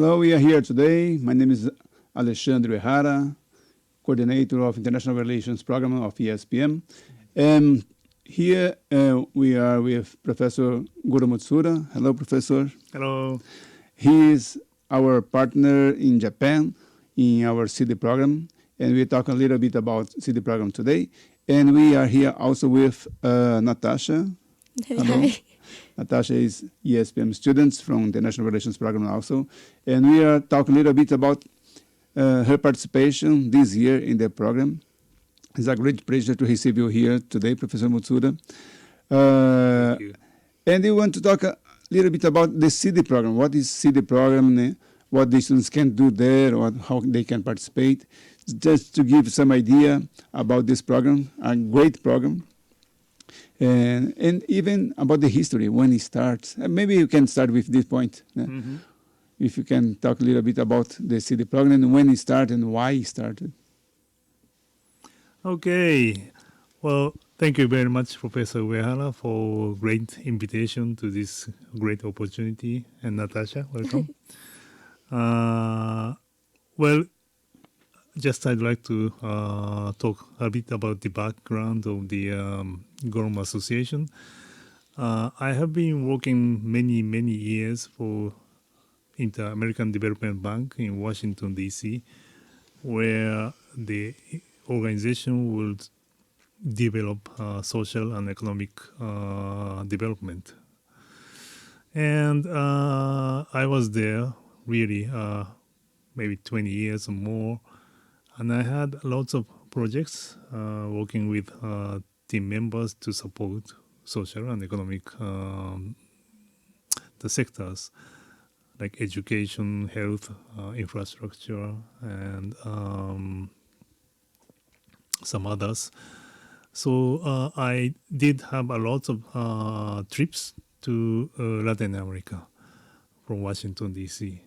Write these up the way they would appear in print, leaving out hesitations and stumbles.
Hello, we are here today. My name is Alexandre Uehara, coordinator of International Relations Program of ESPM. And here we are with Professor Goro Mutsuura. Hello, Professor. Hello. He is our partner in Japan in our CD program, and we talk a little bit about CD program today. And we are here also with Natasha. Hello. Hi. Natasha is ESPM students from the International Relations Program also. And we are talking a little bit about her participation this year in the program. It's a great pleasure to receive you here today, Professor Mutsuura. Thank you. And we want to talk a little bit about the CD program. What is CD program? What the students can do there, or how they can participate. Just to give some idea about this program, a great program. And even about the history, when it starts. Maybe you can start with this point. Mm-hmm. If you can talk a little bit about the CD program and when it started and why it started. Okay. Well, thank you very much, Professor Uehara, for great invitation to this great opportunity. And Natasha, welcome. Well, just I'd like to talk a bit about the background of the GOROM Association. I have been working many years for Inter-American Development Bank in Washington, D.C., where the organization will develop social and economic development. And I was there really maybe 20 years or more. And I had lots of projects working with team members to support social and economic the sectors like education, health, infrastructure, and some others. So I did have a lot of trips to Latin America from Washington, D.C.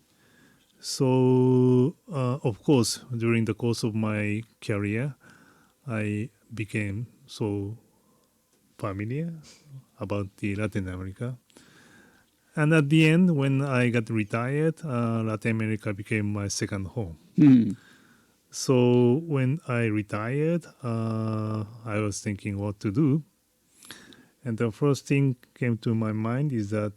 So, of course, during the course of my career, I became so familiar about the Latin America. And at the end, when I got retired, Latin America became my second home. Hmm. So when I retired, I was thinking what to do. And the first thing came to my mind is that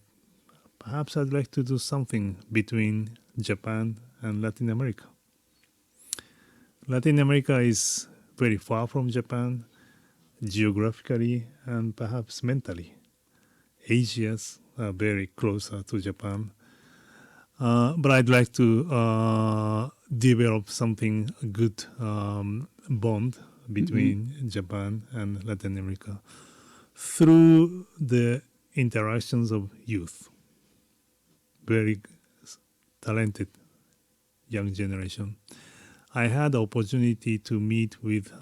perhaps I'd like to do something between Japan and Latin America. Latin America is very far from Japan, geographically and perhaps mentally. Asia's very closer to Japan. But I'd like to develop something good bond between Japan and Latin America through the interactions of youth. Very talented young generation. I had the opportunity to meet with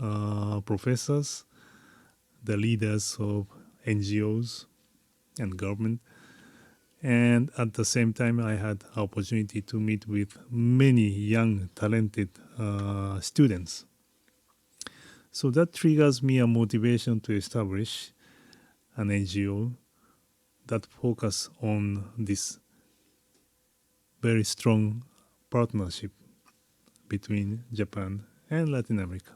professors, the leaders of NGOs and government, and at the same time I had opportunity to meet with many young talented students. So that triggers me a motivation to establish an NGO that focus on this very strong partnership between Japan and Latin America.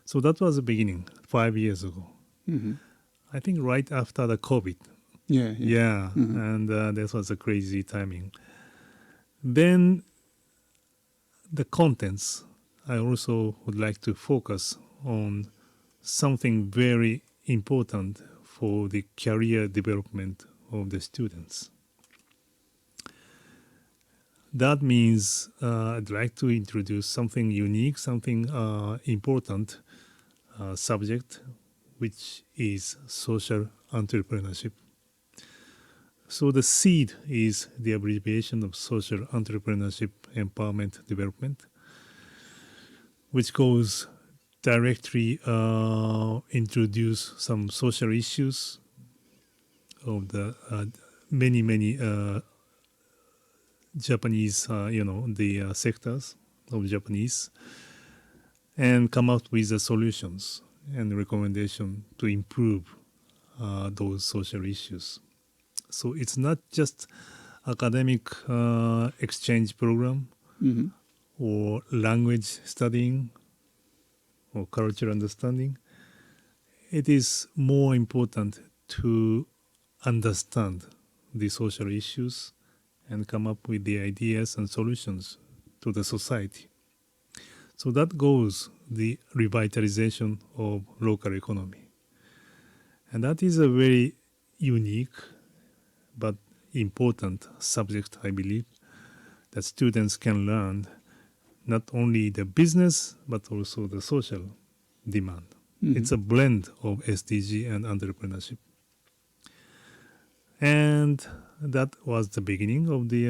So that was the beginning 5 years ago. Mm-hmm. I think right after the COVID. Yeah. Yeah, and that was a crazy timing. Then the contents, I also would like to focus on something very important for the career development of the students. That means I'd like to introduce something unique, something important subject, which is social entrepreneurship. So the SEED is the abbreviation of Social Entrepreneurship Empowerment Development, which goes directly introduce some social issues of the many Japanese, the sectors of Japanese, and come up with the solutions and recommendation to improve those social issues. So it's not just academic exchange program Mm-hmm. or language studying or cultural understanding, it is more important to understand the social issues and come up with the ideas and solutions to the society. So that goes the revitalization of local economy. And that is a very unique but important subject, I believe, that students can learn not only the business but also the social demand. Mm-hmm. It's a blend of SDG and entrepreneurship. And that was the beginning of the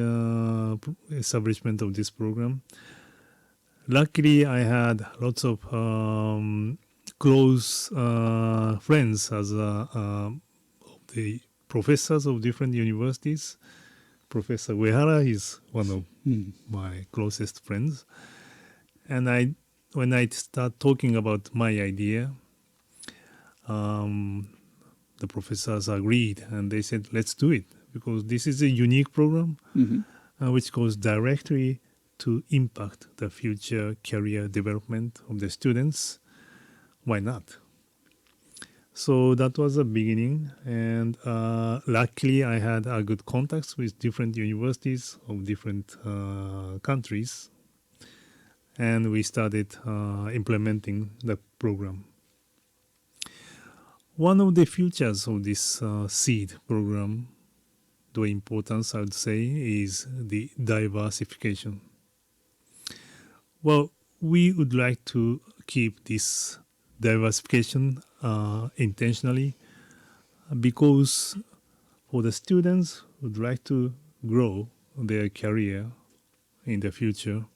establishment of this program. Luckily, I had lots of close friends as the professors of different universities. Professor Uehara is one of Mm-hmm. my closest friends. And when I start talking about my idea, um, the professors agreed and they said, let's do it because this is a unique program Mm-hmm. which goes directly to impact the future career development of the students. Why not? So that was the beginning, and luckily I had good contacts with different universities of different countries, and we started implementing the program. One of the features of this seed program, the importance I would say, is the diversification. Well, we would like to keep this diversification intentionally because for the students who would like to grow their career in the future,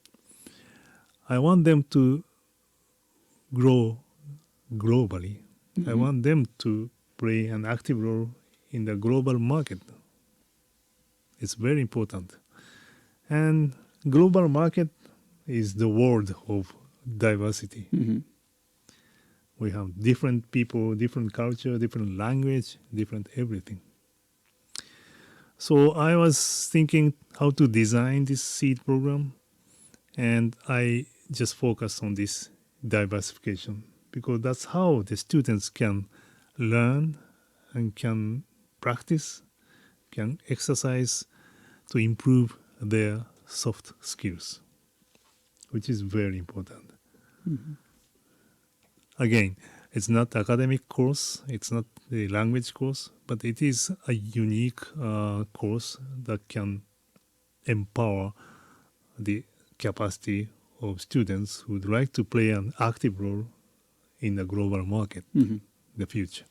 I want them to grow globally. I Mm-hmm. want them to play an active role in the global market. It's very important. And global market is the world of diversity. Mm-hmm. We have different people, different culture, different language, different everything. So I was thinking how to design this seed program, and I just focused on this diversification because that's how the students can learn and can practice, can exercise to improve their soft skills, which is very important. Mm-hmm. Again, it's not academic course, it's not the language course, but it is a unique course that can empower the capacity of students who would like to play an active role in the global market, Mm-hmm. the future.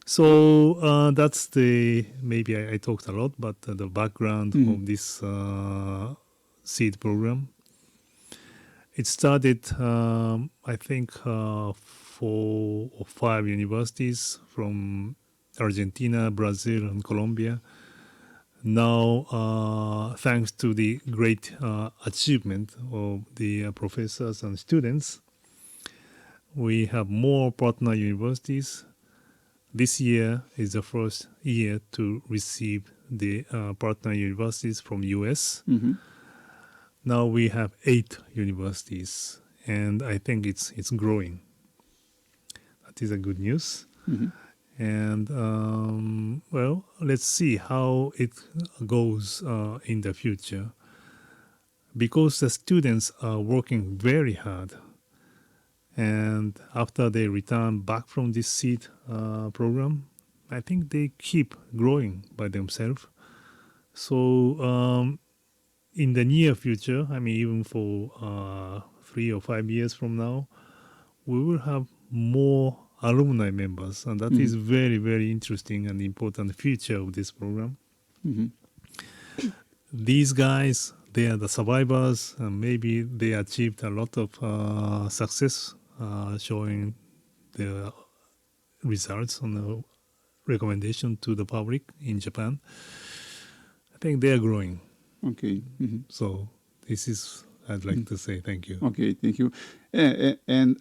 So that's the, maybe I talked a lot, but the background Mm-hmm. of this seed program. It started, I think, 4 or 5 universities from Argentina, Brazil, and Colombia. Now, thanks to the great achievement of the professors and students, we have more partner universities. This year is the first year to receive the partner universities from US. Mm-hmm. Now we have 8 universities, and I think it's growing. That is a good news. Mm-hmm. And well, let's see how it goes in the future. Because the students are working very hard, and after they return back from this seed program, I think they keep growing by themselves. So in the near future, I mean, even for 3 or 5 years from now, we will have more alumni members, and that Mm-hmm. is very, very interesting and important feature of this program. Mm-hmm. These guys, they are the survivors, and maybe they achieved a lot of success, showing the results on the recommendation to the public in Japan. I think they are growing. Okay. Mm-hmm. So this is, I'd like to say thank you. Okay. Thank you. And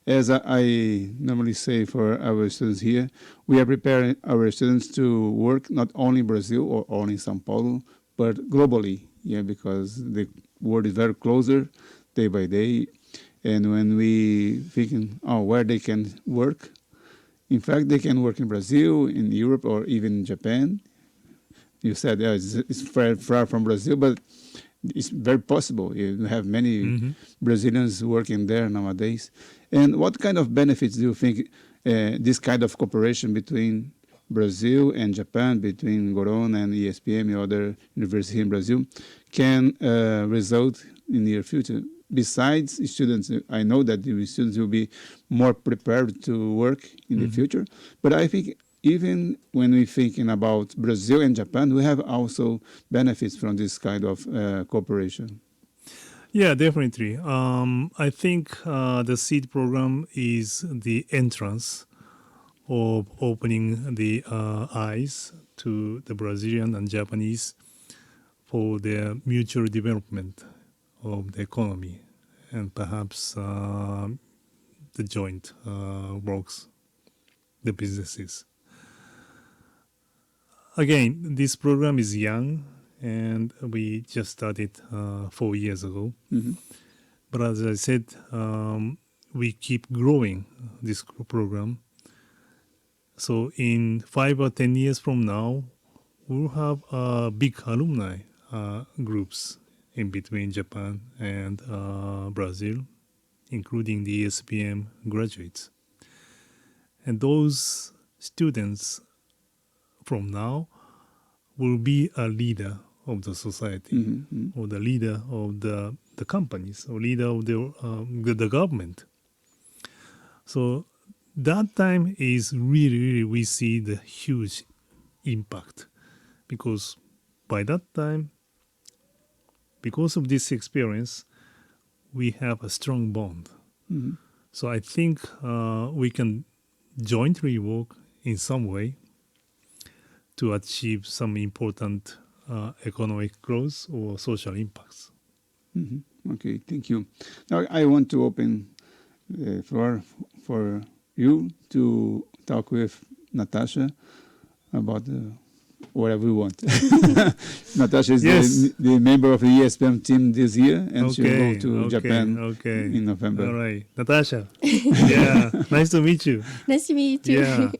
As I normally say for our students here, we are preparing our students to work not only in Brazil or only in São Paulo, but globally, yeah, because the world is very closer day by day. And when we thinking, oh, where they can work, in fact, they can work in Brazil, in Europe, or even in Japan. You said, yeah, it's far, far from Brazil, but it's very possible. You have many Brazilians working there nowadays. And what kind of benefits do you think this kind of cooperation between Brazil and Japan, between GOROM and ESPM and other universities in Brazil, can result in the near future? Besides students, I know that the students will be more prepared to work in the future, but I think even when we're thinking about Brazil and Japan, we have also benefits from this kind of cooperation. Yeah, definitely. I think the seed program is the entrance of opening the eyes to the Brazilian and Japanese for their mutual development of the economy and perhaps the joint works, the businesses. Again, this program is young and we just started 4 years ago. But as I said, we keep growing this program. So in 5 or 10 years from now, we'll have big alumni groups in between Japan and Brazil, including the ESPM graduates. And those students from now will be a leader of the society, or the leader of the companies, or leader of the government. So that time is really, we see the huge impact, because by that time, because of this experience, we have a strong bond. So I think we can jointly work in some way to achieve some important economic growth or social impacts. Okay, thank you. Now I want to open the floor for you to talk with Natasha about whatever you want. Natasha is Yes. the member of the ESPM team this year, and she'll go to Japan in November. All right. Natasha. Yeah. Nice to meet you. Nice to meet you too. Yeah.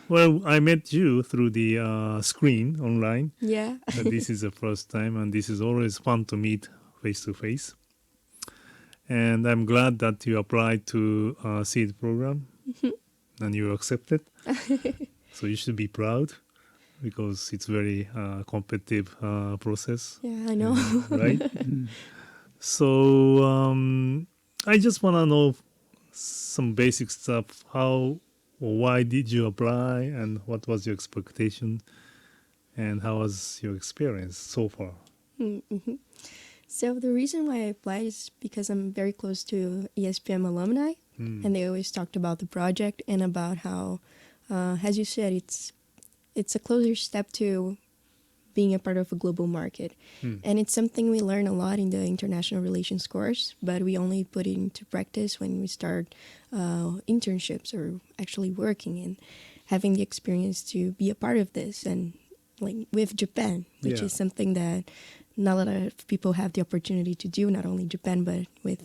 Well, I met you through the screen online. Yeah. This is the first time, and this is always fun to meet face to face. And I'm glad that you applied to SEED program and you accepted. So you should be proud, because it's very competitive process. Yeah, I know. Right? So I just want to know some basic stuff. How or why did you apply, and what was your expectation, and how was your experience so far? So the reason why I applied is because I'm very close to ESPM alumni, and they always talked about the project and about how, as you said, it's a closer step to being a part of a global market. And it's something we learn a lot in the international relations course, but we only put it into practice when we start internships or actually working and having the experience to be a part of this, and like with Japan, which is something that not a lot of people have the opportunity to do, not only Japan, but with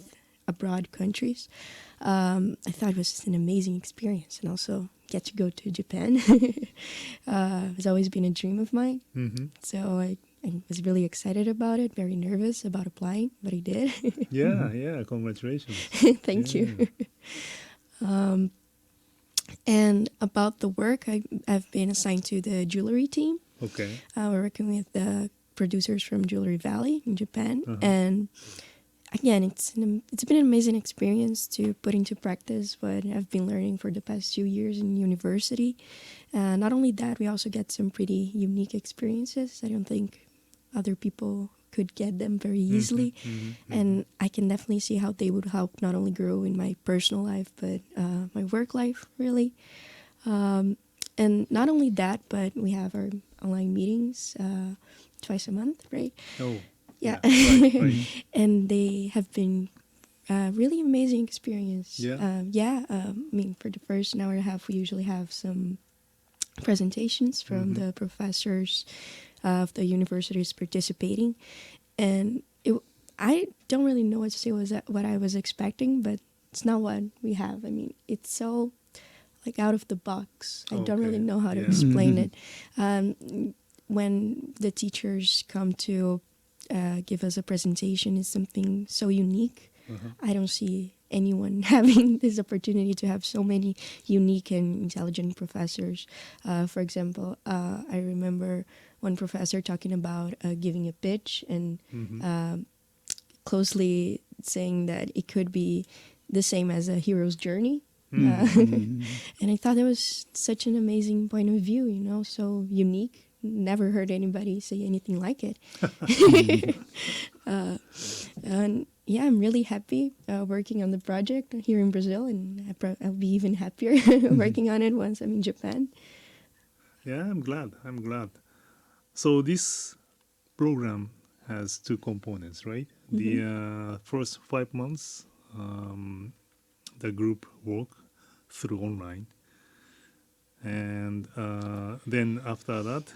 abroad countries. I thought it was just an amazing experience, and also get to go to Japan. It's always been a dream of mine. So I was really excited about it, very nervous about applying, but I did. Yeah, congratulations. Thank you. And about the work, I've been assigned to the jewelry team. Okay. We're working with the producers from Jewelry Valley in Japan. And again, it's been an amazing experience to put into practice what I've been learning for the past 2 years in university. Not only that, we also get some pretty unique experiences. I don't think other people could get them very easily. And I can definitely see how they would help not only grow in my personal life, but my work life, really. And not only that, but we have our online meetings twice a month, right? Oh. Yeah. Right. And they have been really amazing experience. Yeah? I mean, for the first hour and a half, we usually have some presentations from the professors of the universities participating, and I don't really know what to say was what I was expecting, but it's not what we have. I mean, it's so like out of the box. I don't really Okay. know how to Yeah. explain it. When the teachers come to give us a presentation, it's something so unique. I don't see anyone having this opportunity to have so many unique and intelligent professors. For example, I remember one professor talking about giving a pitch and closely saying that it could be the same as a hero's journey. And I thought that was such an amazing point of view, you know, so unique. Never heard anybody say anything like it. And yeah, I'm really happy working on the project here in Brazil, and I'll be even happier working on it once I'm in Japan. Yeah, I'm glad. So this program has two components, right? The first 5 months, the group work through online. And then after that,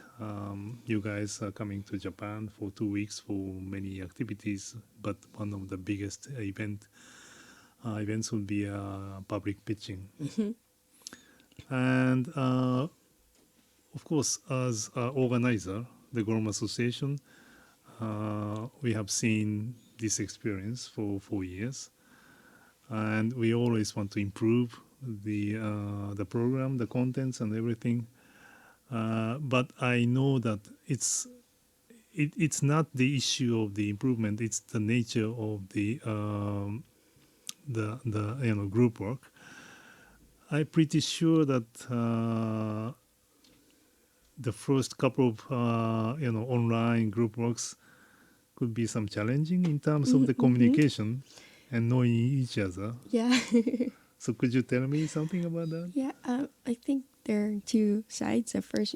you guys are coming to Japan for 2 weeks for many activities. But one of the biggest events will be public pitching. And of course, as an organizer, the GOROM Association, we have seen this experience for 4 years, and we always want to improve the program, the contents, and everything. But I know that it's not the issue of the improvement; it's the nature of the group work. I'm pretty sure that the first couple of online group works could be some challenging in terms of the communication and knowing each other. Yeah. So could you tell me something about that? Yeah, I think there are two sides. At first,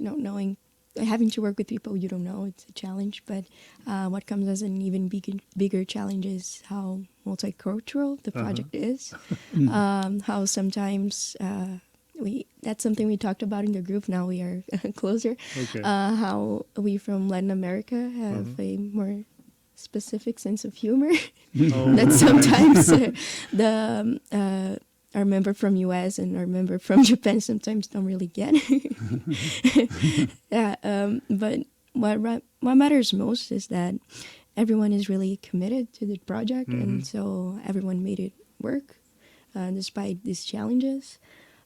having to work with people you don't know, it's a challenge. But what comes as an even bigger challenge is how multicultural the project is. How sometimes that's something we talked about in the group. Now we are closer. Okay. How we from Latin America have a more specific sense of humor that sometimes our member from US and our member from Japan sometimes don't really get. But what matters most is that everyone is really committed to the project, and so everyone made it work despite these challenges.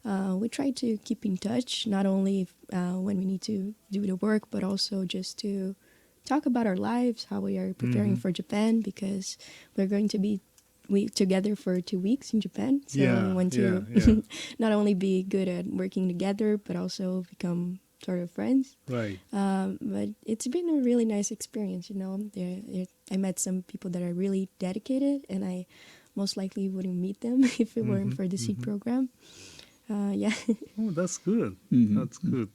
We try to keep in touch, not only when we need to do the work, but also just to talk about our lives, how we are preparing for Japan, because we're going to be together for 2 weeks in Japan. So we want to not only be good at working together, but also become sort of friends. Right. But it's been a really nice experience, you know. I met some people that are really dedicated, and I most likely wouldn't meet them if it weren't for the seed program. Yeah. Oh, that's good. That's good.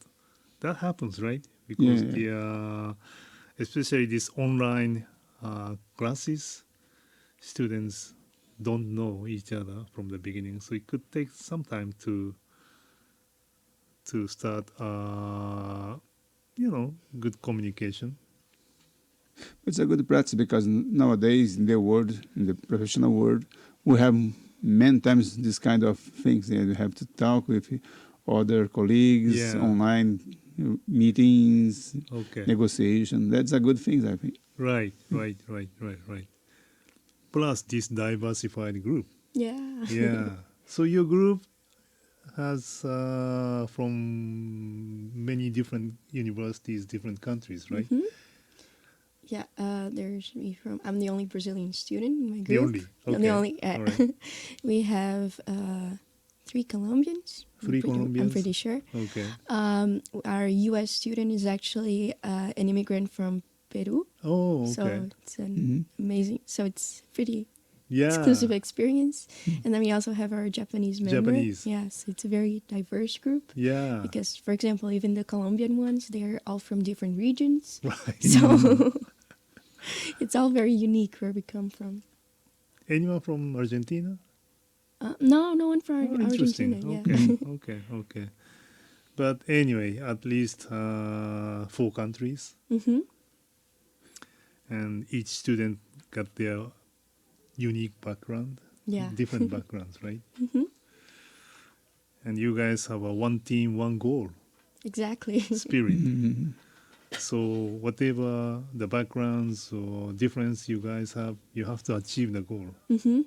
That happens, right? Because especially these online classes, students don't know each other from the beginning, so it could take some time to start, good communication. It's a good practice because nowadays in the professional world, we have many times this kind of things. You have to talk with other colleagues, online meetings, negotiation. That's a good thing, I think. Right. Plus this diversified group. Yeah. Yeah. So your group has from many different universities, different countries, right? Yeah, there's me from. I'm the only Brazilian student in my The group. only. Okay. I'm the only. All right. We have 3 Colombians. I'm pretty sure. Okay. Our U.S. student is actually an immigrant from Peru. Oh, okay. So it's an amazing. So it's pretty Yeah. exclusive experience. And then we also have our Japanese member. Japanese. Yes, it's a very diverse group. Yeah. Because, for example, even the Colombian ones, they're all from different regions. Right. So it's all very unique where we come from. Anyone from Argentina? No, no one from Oh, interesting. Argentina. Okay, Yeah. okay. But anyway, at least 4 countries, Mm-hmm. and each student got their unique background, Yeah. different backgrounds, right? Mm-hmm. And you guys have a one team, one goal Exactly. spirit. Mhm. So whatever the backgrounds or difference you guys have, you have to achieve the goal. Mm-hmm.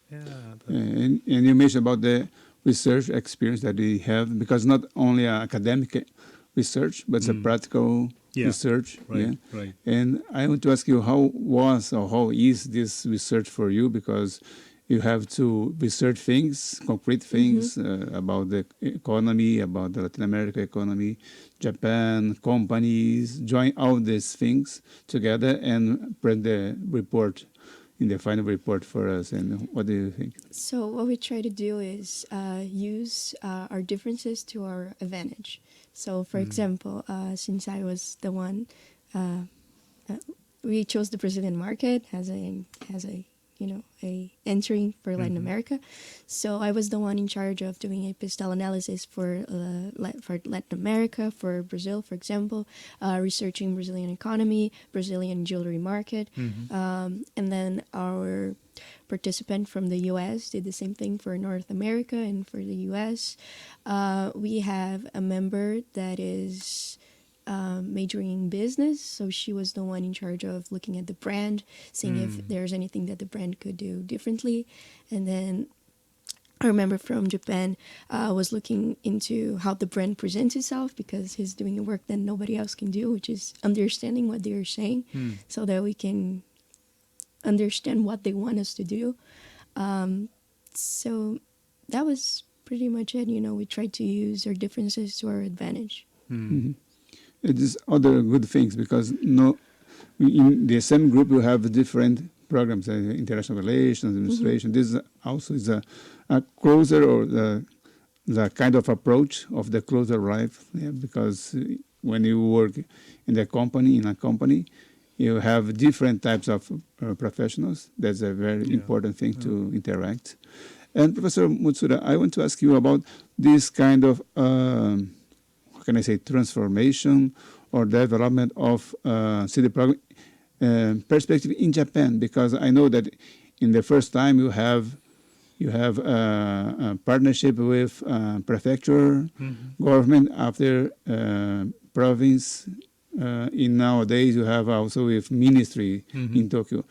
Yeah. And you mentioned about the research experience that we have, because not only academic research, but it's a practical Yeah. research. Right. Right. And I want to ask you, how was or how is this research for you? Because you have to research things, concrete things about the economy, about the Latin America economy, Japan, companies, join all these things together and print the report in the final report for us. And what do you think? So what we try to do is use our differences to our advantage. So, for example, since I was the one, uh, we chose the Brazilian market as a a entry for Latin America. So I was the one in charge of doing a pistil analysis for Latin America, for Brazil, for example, researching Brazilian economy, Brazilian jewelry market, and then our participant from the U.S. did the same thing for North America and for the U.S. We have a member that is majoring in business, so she was the one in charge of looking at the brand, seeing if there's anything that the brand could do differently. And then our member from Japan was looking into how the brand presents itself, because he's doing a work that nobody else can do, which is understanding what they're saying so that we can understand what they want us to do. So that was pretty much it. We tried to use our differences to our advantage. It is other good things, because in the same group you have different programs, international relations, administration. This also is a closer, or the kind of approach of the closer life, because when you work in a company, you have different types of professionals. That's a very important thing to interact. And Professor Mutsuura, I want to ask you about this kind of how can I say, transformation or development of city program perspective in Japan, because I know that in the first time you have a partnership with prefecture, government, after province. In nowadays you have also with ministry in Tokyo.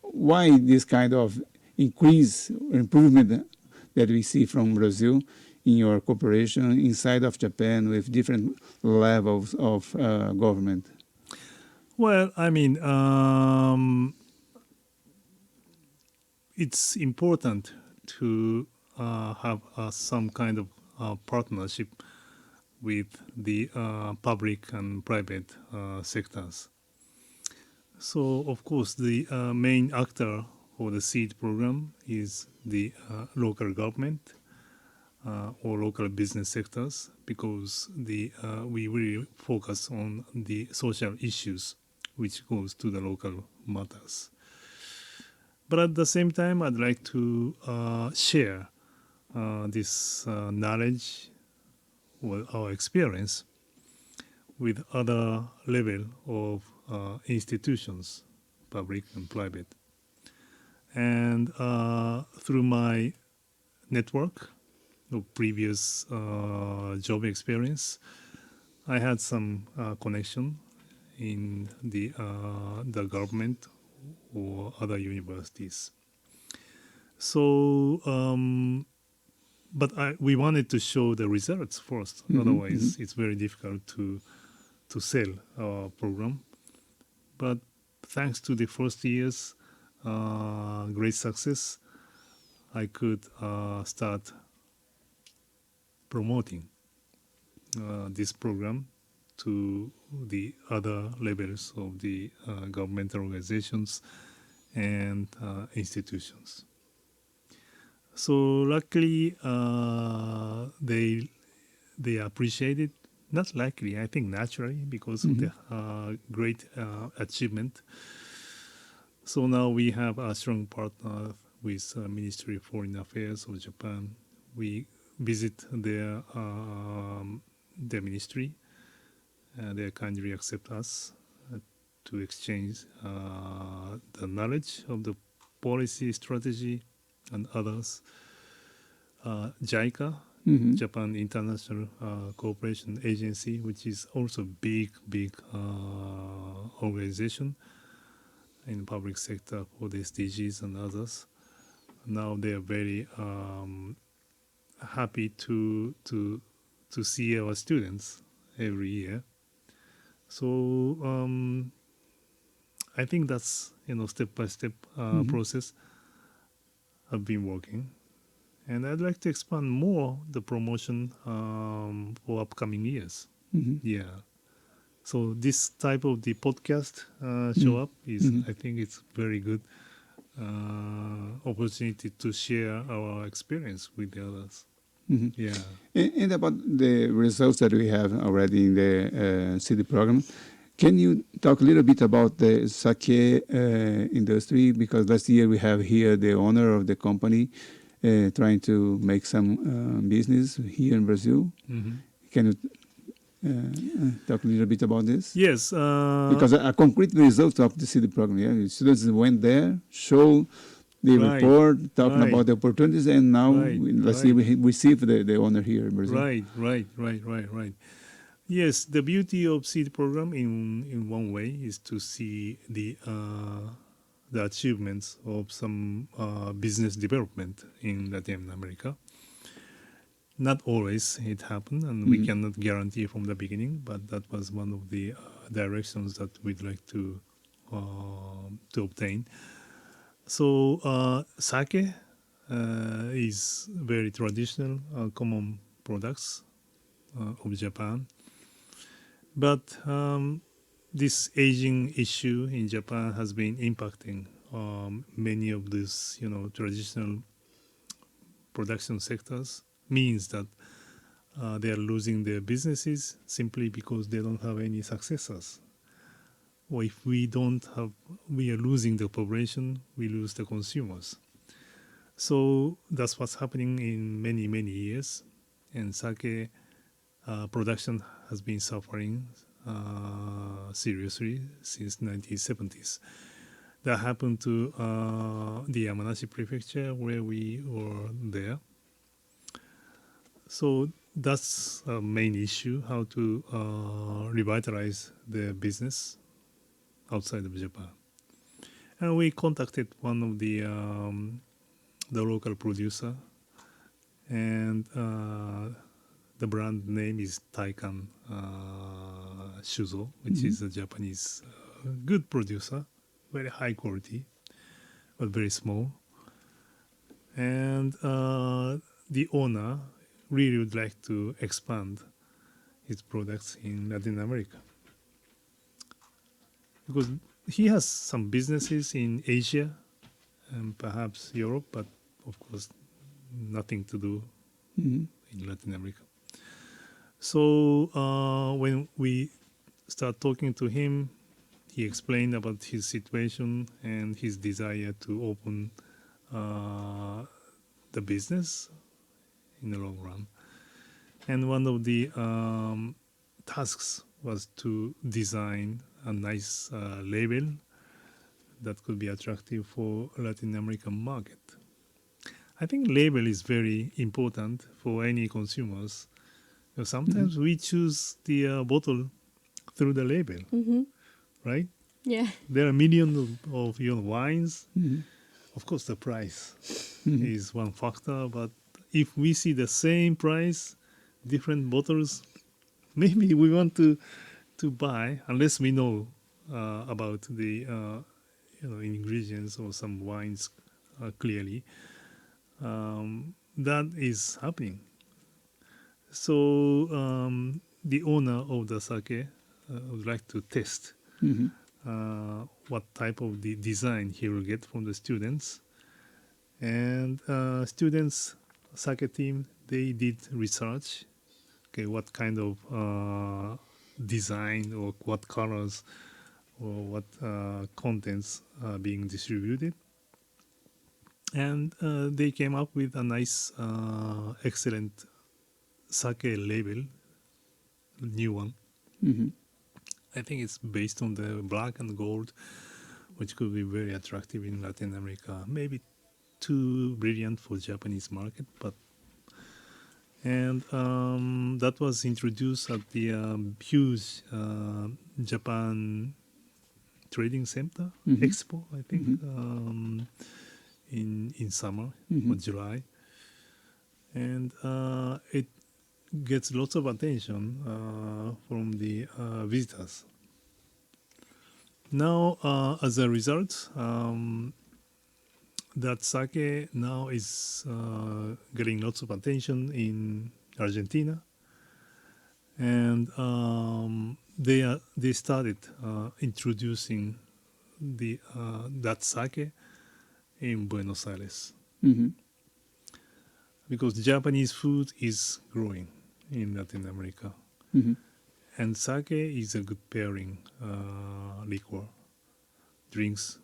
Why this kind of increase or improvement that we see from Brazil in your cooperation inside of Japan with different levels of government? Well, I mean, it's important to have some kind of partnership with the public and private sectors. So, of course, the main actor for the SEED program is the local government or local business sectors, because we really focus on the social issues which goes to the local matters. But at the same time, I'd like to share this knowledge or our experience with other level of institutions, public and private. And through my network of previous job experience, I had some connection in the government or other universities. So, but we wanted to show the results first. Otherwise, it's very difficult to sell our program. But thanks to the first year's great success, I could start promoting this program to the other levels of the governmental organizations and institutions. So luckily, they appreciate it. Not likely, I think naturally, because of the great achievement. So now we have a strong partner with Ministry of Foreign Affairs of Japan. We visit their ministry. They kindly accept us to exchange the knowledge of the policy, strategy, and others. JICA, Japan International Cooperation Agency, which is also big organization in the public sector for the SDGs and others. Now they are very happy to see our students every year. So I think that's step by step process I've been working, and I'd like to expand more the promotion for upcoming years. Yeah. So this type of the podcast show up is I think it's very good opportunity to share our experience with the others. Yeah. And about the results that we have already in the city program, can you talk a little bit about the sake industry? Because last year we have here the owner of the company trying to make some business here in Brazil. Can you talk a little bit about this? Yes. Because a concrete result of the city program, yeah, students went there, show the report, talking about the opportunities, and now last year we received the honor here in Brazil. Right. Yes, the beauty of seed program in one way is to see the achievements of some business development in Latin America. Not always it happened, and we cannot guarantee from the beginning, but that was one of the directions that we'd like to obtain. So sake is very traditional, common products of Japan. But this aging issue in Japan has been impacting many of these, traditional production sectors. Means that they are losing their businesses simply because they don't have any successors. Or if we are losing the population, we lose the consumers. So that's what's happening in many years. And sake production has been suffering seriously since 1970s. That happened to the Yamanashi prefecture where we were there. So that's a main issue, how to revitalize the business outside of Japan. And we contacted one of the local producer, and the brand name is Taikan Shuzo, which is a Japanese good producer, very high quality, but very small. And the owner really would like to expand his products in Latin America, because he has some businesses in Asia and perhaps Europe, but of course nothing to do in Latin America. So when we start talking to him, he explained about his situation and his desire to open the business in the long run. And one of the tasks was to design a nice label that could be attractive for Latin American market. I think label is very important for any consumers. Sometimes we choose the bottle through the label, right? Yeah. There are millions of wines. Of course, the price is one factor, but if we see the same price, different bottles, maybe we want to buy, unless we know about the ingredients or some wines clearly. That is happening. So the owner of the sake would like to test what type of the design he will get from the students. And students, sake team, they did research. Okay, what kind of design or what colors or what contents are being distributed. And they came up with a nice, excellent sake label, new one. Mm-hmm. I think it's based on the black and gold, which could be very attractive in Latin America. Maybe too brilliant for Japanese market, but and that was introduced at the huge Japan Trading Center Mm-hmm. Expo, I think, Mm-hmm. in summer Mm-hmm. or July, and it gets lots of attention from the visitors. Now, as a result, that sake now is getting lots of attention in Argentina, and they started introducing the that sake in Buenos Aires Mm-hmm. because Japanese food is growing in Latin America, Mm-hmm. and sake is a good pairing liquor drinks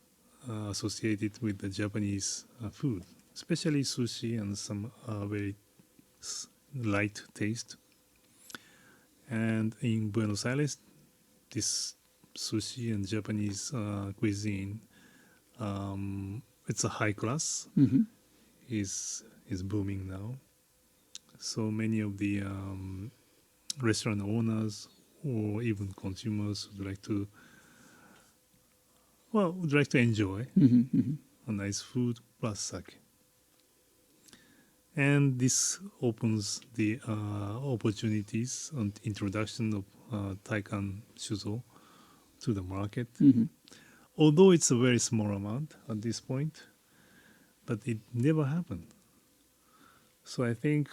associated with the Japanese food, especially sushi and some very light taste. And in Buenos Aires, this sushi and Japanese cuisine, it's a high class, Mm-hmm. is booming now. So many of the restaurant owners or even consumers would like to enjoy Mm-hmm. a nice food plus sake. And this opens the opportunities and introduction of Taikan Shuzo to the market. Mm-hmm. Although it's a very small amount at this point, but it never happened. So I think,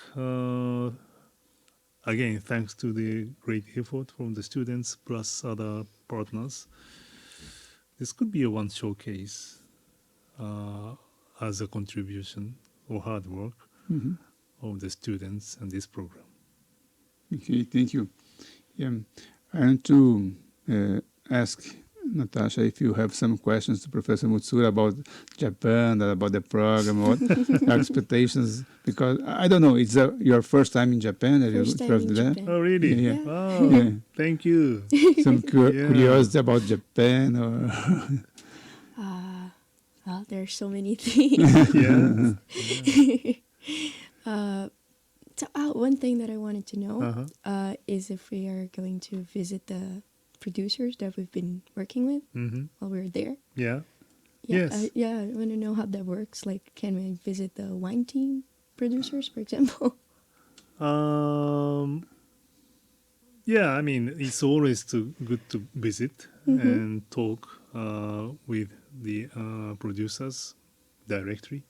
again, thanks to the great effort from the students plus other partners, this could be a one showcase uh, as a contribution or hard work Mm-hmm. of the students and this program. Okay, thank you. Yeah, I want to ask Natasha if you have some questions to Professor Mutsuura about Japan, about the program, what your expectations, because I don't know, it's your first time in Japan, have First you time in traveled there? Japan. Oh, really? Yeah, Yeah. Oh, yeah. thank you. Some Yeah. curiosity about Japan or Well, there's so many things. Yeah. So, one thing that I wanted to know Uh-huh. is if we are going to visit the producers that we've been working with Mm-hmm. while we were there. Yeah. Yeah, Yes. yeah, I want to know how that works. Like, can we visit the wine team producers, for example? Um, yeah, I mean, it's always good to visit and talk with the producers directly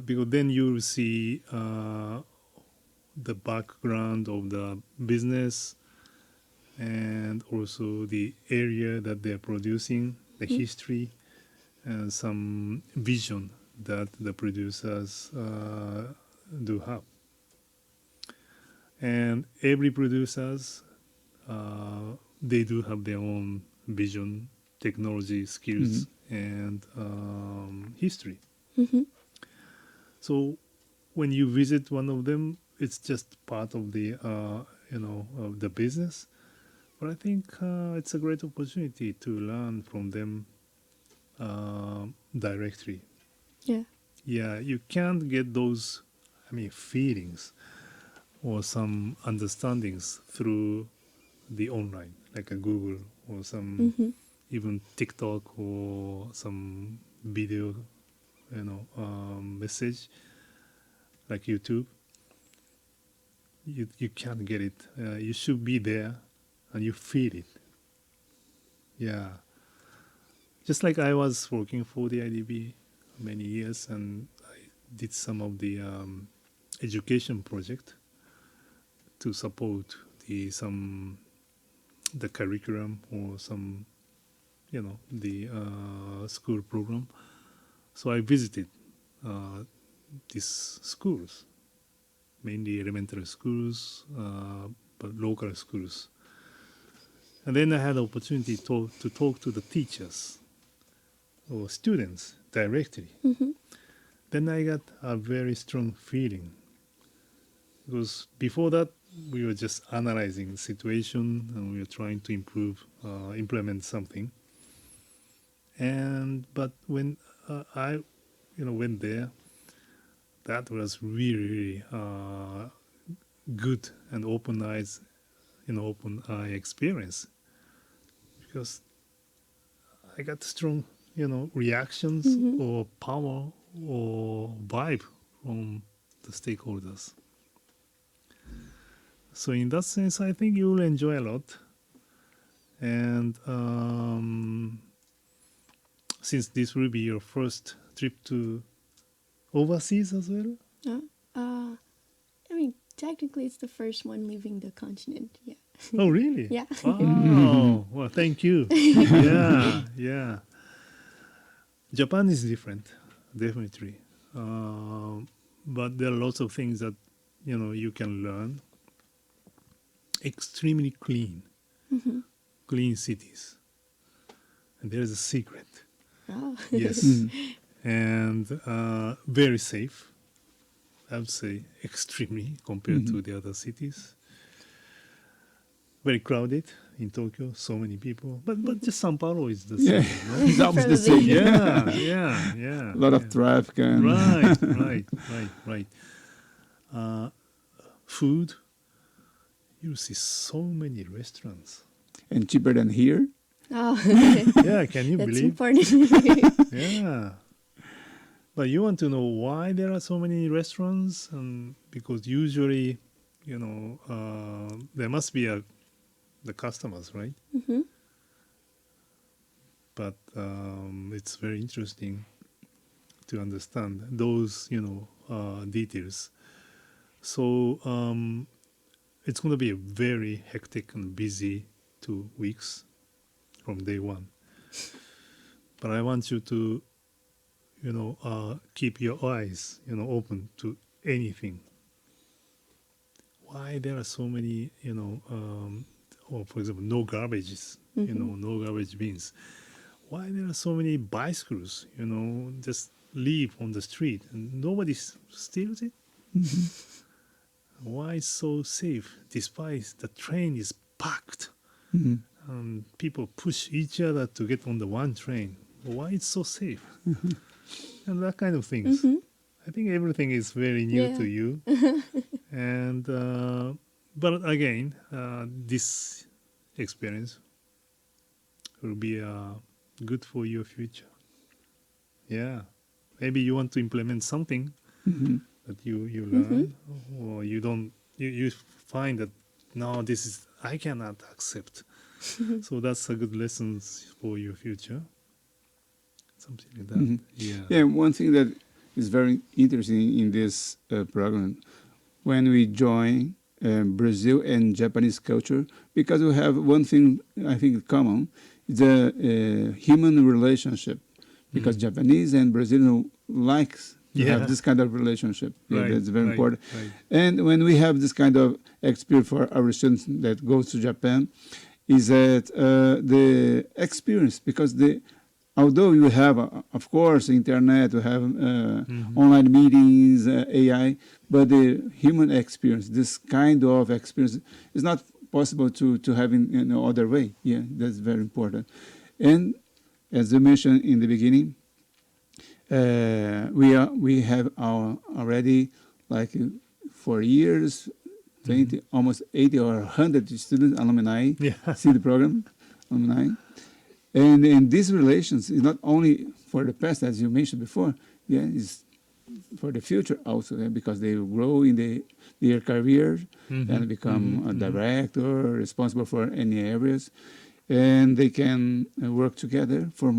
because then you'll see the background of the business and also the area that they're producing, the history, and some vision that the producers do have. And every producers, they do have their own vision, technology, skills, and history. Mm-hmm. So when you visit one of them, it's just part of the of the business. But I think it's a great opportunity to learn from them directly. Yeah. Yeah, you can't get those, feelings or some understandings through the online, like a Google or some Mm-hmm. even TikTok or some video, message like YouTube. You can't get it. You should be there, and you feel it. Yeah, just like I was working for the IDB many years, and I did some of the education project to support the curriculum or some the school program. So I visited these schools, mainly elementary schools, but local schools. And then I had the opportunity to talk to the teachers or students directly. Then I got a very strong feeling, because before that we were just analyzing the situation and we were trying to improve, implement something. But when I went there, that was really, really good and open eye experience, because I got strong reactions or power or vibe from the stakeholders. So in that sense, I think you will enjoy a lot. And since this will be your first trip to overseas as well. I mean, technically, it's the first one leaving the continent. Yeah. Oh, really? Yeah. Oh, well, thank you. Yeah, yeah. Japan is different, definitely. But there are lots of things that you can learn. Extremely clean, clean cities, and there is a secret. Oh. Yes, and very safe. I would say extremely compared to the other cities. Very crowded in Tokyo, so many people. But just Sao Paulo is the Yeah, same, no? it's almost the same. Yeah, yeah, yeah. A lot of traffic and Right. Food. You see so many restaurants. and cheaper than here. Oh. Yeah, can you That's believe? important. Yeah. But you want to know why there are so many restaurants? And because usually, there must be the customers, right? But it's very interesting to understand those, details. So it's going to be a very hectic and busy 2 weeks from day one. But I want you to, keep your eyes, open to anything. Why there are so many, or for example, no garbages, no garbage bins. Why there are so many bicycles, just leave on the street and nobody steals it? Why so safe despite the train is packed? People push each other to get on the one train. Why it's so safe? And that kind of things. I think everything is very new to you. And but again, this experience will be good for your future. Yeah, maybe you want to implement something that you learn, or you find that no, this is I cannot accept. So that's a good lesson for your future. Something like that. Yeah, one thing that is very interesting in this program, when we join Brazil and Japanese culture, because we have one thing I think common, the human relationship, because Japanese and Brazilian likes to have this kind of relationship. Yeah, that's very important. Right. And when we have this kind of experience for our students that goes to Japan, is that the experience, because although you have, of course, internet, you have online meetings, AI, but the human experience, this kind of experience, is not possible to have in no other way. Yeah, that's very important. And as you mentioned in the beginning, we have our already like 4 years, 20, almost 80 or 100 students, alumni, see the program, alumni. And these relations is not only for the past, as you mentioned before, it's for the future also, because they will grow in their career and become a director, responsible for any areas, and they can work together for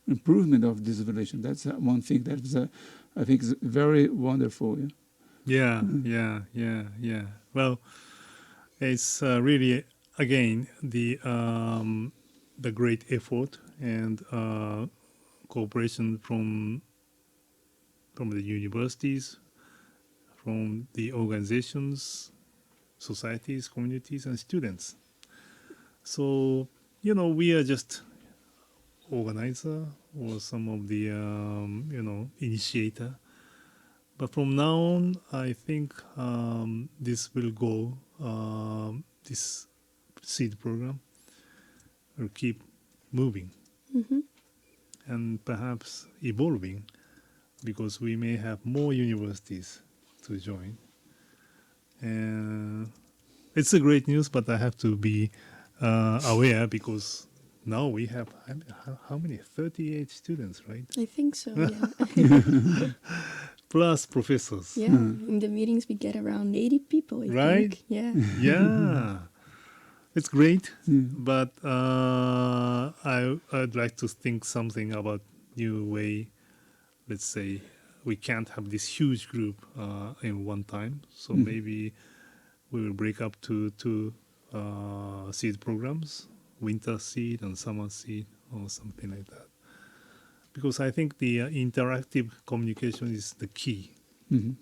improvement of this relation. That's one thing that is, I think, is very wonderful. Yeah. Well, it's really again the great effort and cooperation from the universities, from the organizations, societies, communities, and students. So we are just organizer or some of the initiator. But from now on, I think this will go. This seed program will keep moving Hmm. and perhaps evolving because we may have more universities to join. And it's a great news, but I have to be aware because now we have how many? 38 students, right? I think so. Yeah. Plus professors. Yeah. In the meetings, we get around 80 people. I Right? think. Yeah. Yeah, it's great, Yeah. but I'd like to think something about new way. Let's say we can't have this huge group in one time, so maybe we will break up to two seed programs, winter seed and summer seed, or something like that. Because I think the interactive communication is the key. Mhm.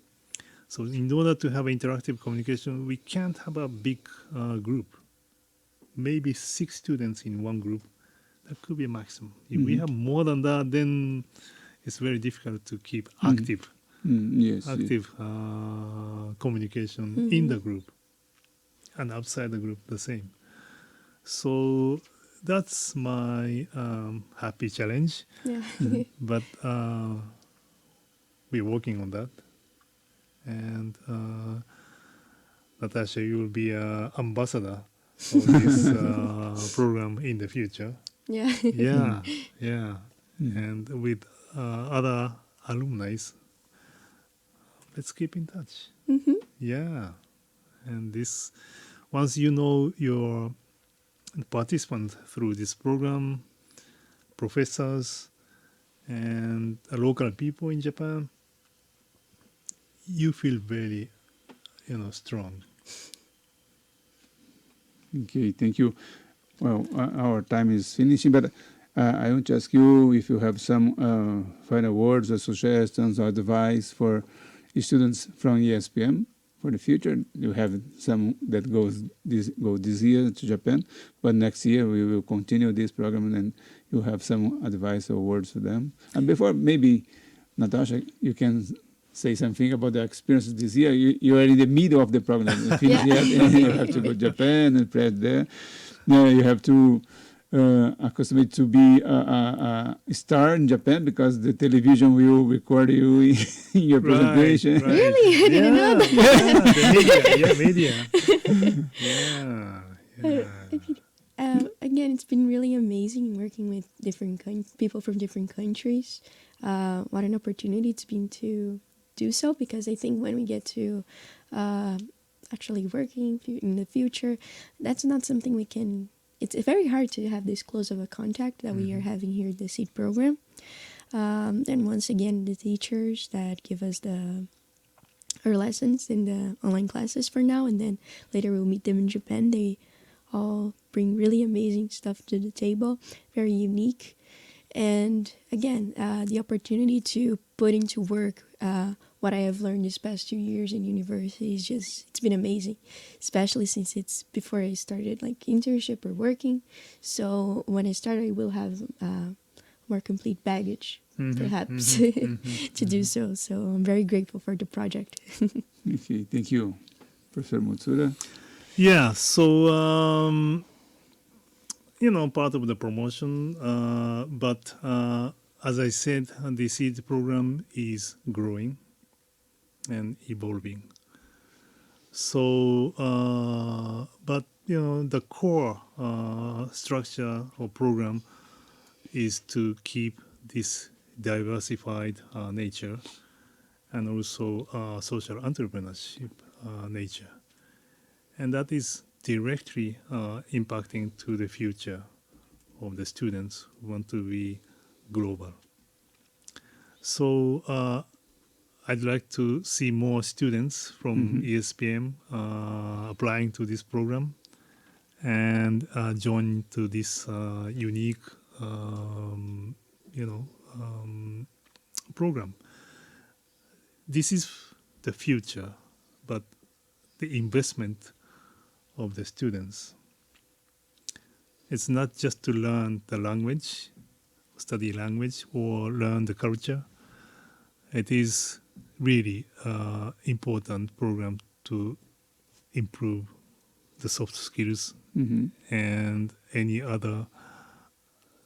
So in order to have interactive communication, we can't have a big group. Maybe 6 students in one group. That could be a maximum. If we have more than that, then it's very difficult to keep active Yes. communication in the group and outside the group the same. So that's my happy challenge. Yeah. But we're working on that. And Natasha, you will be an ambassador of this program in the future. Yeah. Yeah, yeah. And with other alumni, let's keep in touch. Hmm. Yeah. And this, once you know your participants through this program, professors, and local people in Japan, you feel very, strong. Okay, thank you. Well, our time is finishing, but I want to ask you if you have some final words or suggestions or advice for students from ESPM for the future. You have some that go this year to Japan, but next year we will continue this program, and you have some advice or words for them. And before, maybe Natasha, you can say something about the experience this year. You are in the middle of the program. You finish Yeah. yet, and you have to go to Japan and prep there. Yeah, you have to accustom to be a star in Japan because the television will record you in your presentation. Right. Really? I didn't know that. Yeah, the media. Yeah. Again, it's been really amazing working with different people from different countries. What an opportunity it's been to do so, because I think when we get to actually working in the future, that's not something we can. It's very hard to have this close of a contact that we are having here at the SEED program. And once again, the teachers that give us our lessons in the online classes for now, and then later we'll meet them in Japan. They all bring really amazing stuff to the table, very unique. And again, the opportunity to put into work what I have learned these past 2 years in university is it's been amazing, especially since it's before I started like internship or working. So when I start, I will have more complete baggage, perhaps, to do so. So I'm very grateful for the project. Okay, thank you, Professor Mutsuura. Yeah, so, part of the promotion, but as I said, the SEED program is growing and evolving. So, but, the core structure or program is to keep this diversified nature and also social entrepreneurship nature. And that is directly impacting to the future of the students who want to be global. So I'd like to see more students from ESPM applying to this program and join to this unique, program. This is the future, but the investment of the students. It's not just to learn the language study language or learn the culture. It is really important program to improve the soft skills and any other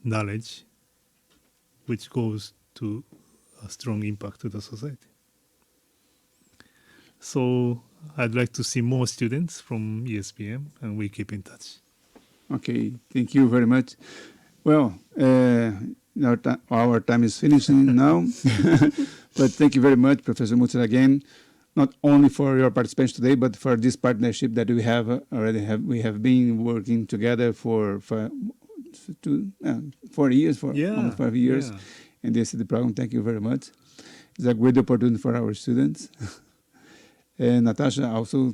knowledge which goes to a strong impact to the society. So I'd like to see more students from ESPM, and we keep in touch. Okay, thank you very much. Well, our time is finishing now, but thank you very much, Professor Mutsuura, again, not only for your participation today, but for this partnership that we have we have been working together for 4 years, almost 5 years, Yeah. and this is the program. Thank you very much. It's a great opportunity for our students. And Natasha, also,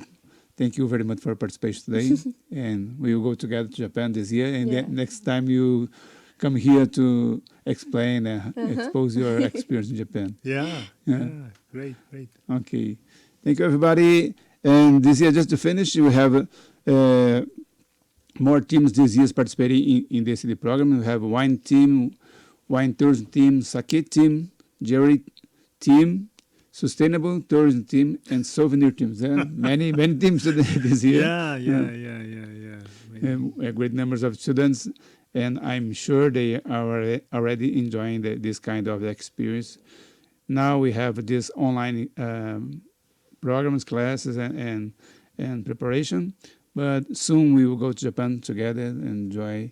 thank you very much for participation today. And we will go together to Japan this year. And then next time you come here to explain and expose your experience in Japan. Yeah. Great. Okay. Thank you, everybody. And this year, just to finish, we have more teams this year participating in the CD program. We have wine team, wine tourism team, sake team, jewelry team, sustainable tourism team, and souvenir teams. Many teams this year. Yeah. And great numbers of students, and I'm sure they are already enjoying this kind of experience. Now we have this online programs, classes, and preparation, but soon we will go to Japan together and enjoy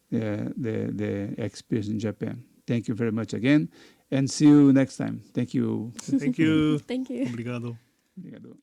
the experience in Japan. Thank you very much again, and see you next time. Thank you. Thank you. Thank you. Obrigado. Obrigado.